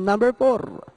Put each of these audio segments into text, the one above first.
number 4.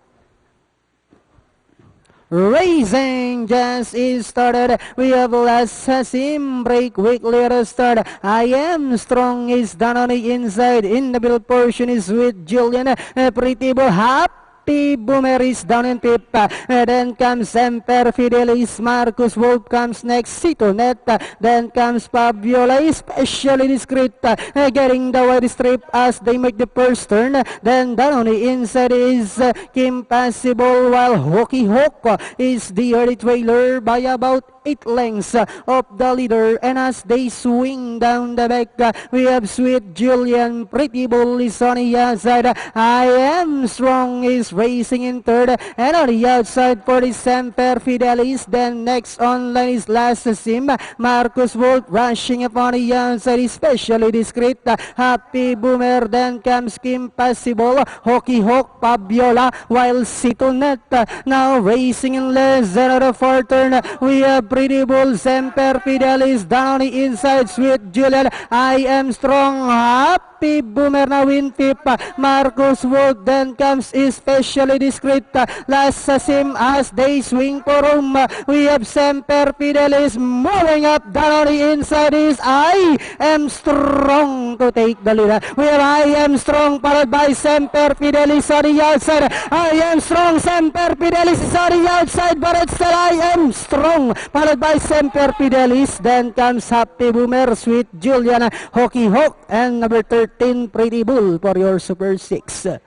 Racing just is started. We have last sim break weekly start. I am strong is down on the inside. In the middle portion is with Julian. Pretty ball Happy Boomer is down in tip. Then comes Semper Fidelis. Marcus Wolf comes next. Citonet. Then comes Fabiola, especially discreet. Getting the wide strip as they make the first turn. Then down on the inside is Kim Passable, while Hockey Hawk is the early trailer by about 8 lengths of the leader. And as they swing down the back, we have Sweet Julian. Pretty Bull is on the outside. I Am Strong is racing in third. And on the outside for the Semper Fidelis. Then next online is Last Sim. Marcus Wolf rushing upon the outside, especially discreet. Happy Boomer. Then comes Kim Passable, Hockey Hawk, Fabiola, while Citonet now racing in less than a 4 turn. We have Pretty Bull, Semper Fidelis down the inside, Sweet Julian. I Am Strong, Happy Boomer now in tip. Marcus Wolf, then comes especially discreet. Last Sim as they swing for home. We have Semper Fidelis moving up down on the inside is I Am Strong to take the lead. We have I Am Strong followed by Semper Fidelis on the outside. I Am Strong, Semper Fidelis is on the outside, but it's still I Am Strong followed by Semper Fidelis. Then comes Happy Boomer, Sweet Julian, Hockey Hawk, and number 13 Pretty Bull for your Super 6.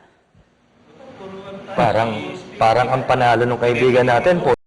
Parang ang panalo ng kaibigan natin po.